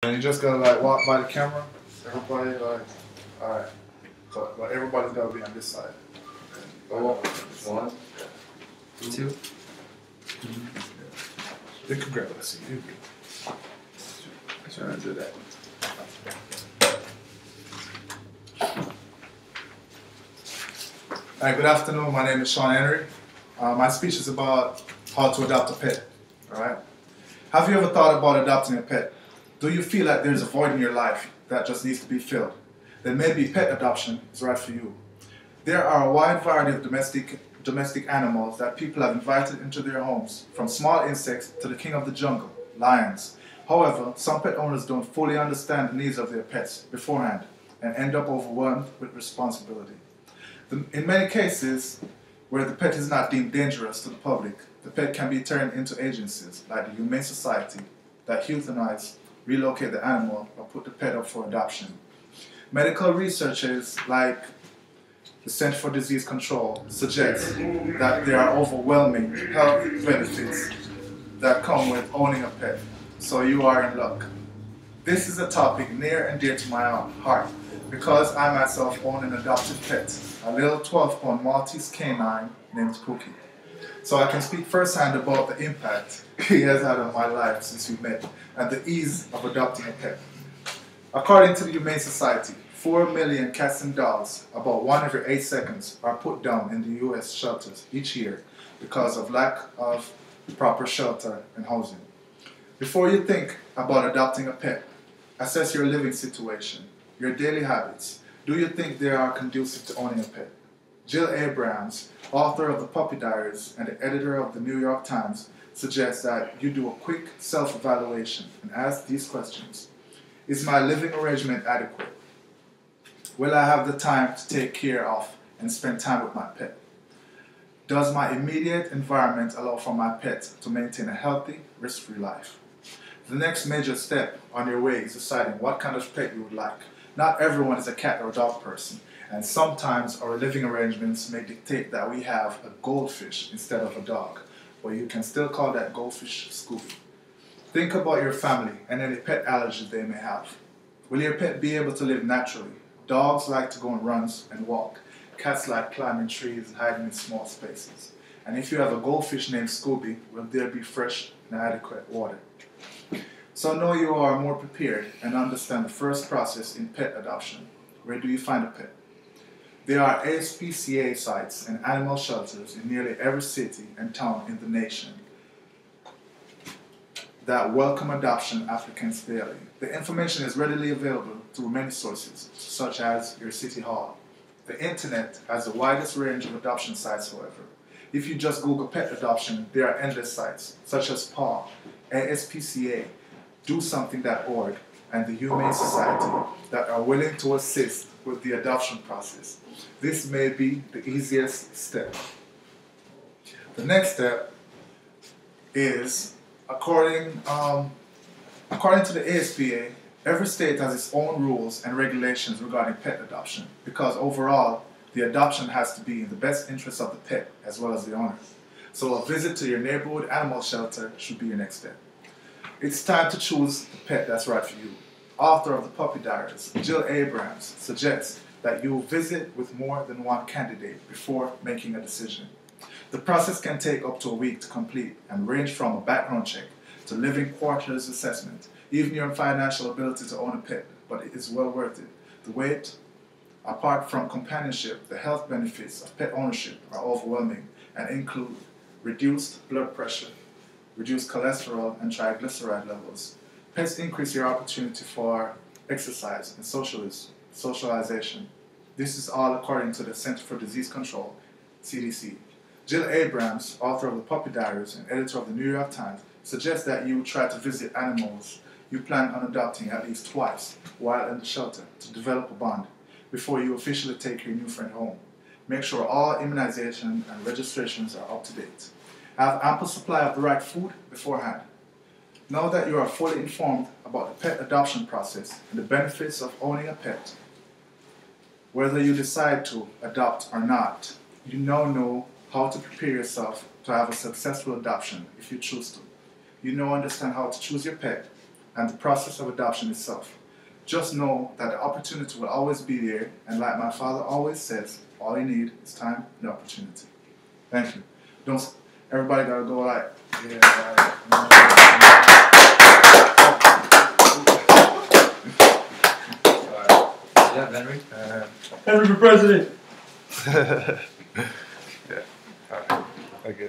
And you just gotta like walk by the camera. Everybody like, alright. So like everybody's gotta be on this side. Oh, 1, 2. They can grab it. See you. Trying to do that. Alright, good afternoon. My name is Shawn. My speech is about how to adopt a pet. Alright? Have you ever thought about adopting a pet? Do you feel like there's a void in your life that just needs to be filled? Then maybe pet adoption is right for you. There are a wide variety of domestic animals that people have invited into their homes, from small insects to the king of the jungle, lions. However, some pet owners don't fully understand the needs of their pets beforehand and end up overwhelmed with responsibility. In many cases, where the pet is not deemed dangerous to the public, the pet can be turned into agencies like the Humane Society that euthanize, relocate the animal, or put the pet up for adoption. Medical researchers like the Center for Disease Control suggest that there are overwhelming health benefits that come with owning a pet, so you are in luck. This is a topic near and dear to my heart because I myself own an adopted pet, a little 12-pound Maltese canine named Cookie. So I can speak firsthand about the impact he has had on my life since we met and the ease of adopting a pet. According to the Humane Society, 4 million cats and dogs, about 1 every 8 seconds, are put down in the US shelters each year because of lack of proper shelter and housing. Before you think about adopting a pet, assess your living situation, your daily habits. Do you think they are conducive to owning a pet? Jill Abrams, author of The Puppy Diaries and the editor of the New York Times, suggests that you do a quick self-evaluation and ask these questions. Is my living arrangement adequate? Will I have the time to take care of and spend time with my pet? Does my immediate environment allow for my pet to maintain a healthy, risk-free life? The next major step on your way is deciding what kind of pet you would like. Not everyone is a cat or dog person, and sometimes our living arrangements may dictate that we have a goldfish instead of a dog, but you can still call that goldfish Scooby. Think about your family and any pet allergies they may have. Will your pet be able to live naturally? Dogs like to go on runs and walk. Cats like climbing trees and hiding in small spaces. And if you have a goldfish named Scooby, will there be fresh and adequate water? So now you are more prepared and understand the first process in pet adoption. Where do you find a pet? There are ASPCA sites and animal shelters in nearly every city and town in the nation that welcome adoption applicants daily. The information is readily available through many sources, such as your city hall. The internet has the widest range of adoption sites, however. If you just Google pet adoption, there are endless sites, such as PAW, ASPCA, DoSomething.org, and the Humane Society that are willing to assist with the adoption process. This may be the easiest step. The next step is, according to the ASPA, every state has its own rules and regulations regarding pet adoption because overall, the adoption has to be in the best interest of the pet as well as the owner. So a visit to your neighborhood animal shelter should be your next step. It's time to choose the pet that's right for you. Author of The Puppy Diaries, Jill Abrams, suggests that you visit with more than one candidate before making a decision. The process can take up to a week to complete and range from a background check to living quarters assessment, even your financial ability to own a pet, but it is well worth it. The wait, apart from companionship, the health benefits of pet ownership are overwhelming and include reduced blood pressure, reduced cholesterol and triglyceride levels. Pets increase your opportunity for exercise and socialization. This is all according to the Center for Disease Control, CDC. Jill Abrams, author of The Puppy Diaries and editor of the New York Times, suggests that you try to visit animals you plan on adopting at least twice while in the shelter to develop a bond before you officially take your new friend home. Make sure all immunization and registrations are up to date. Have ample supply of the right food beforehand. Now that you are fully informed about the pet adoption process and the benefits of owning a pet, whether you decide to adopt or not, you now know how to prepare yourself to have a successful adoption if you choose to. You now understand how to choose your pet and the process of adoption itself. Just know that the opportunity will always be there, and like my father always says, all you need is time and opportunity. Thank you. Everybody gotta go right. Yeah, Henry. Henry for president. Yeah. All right. Okay.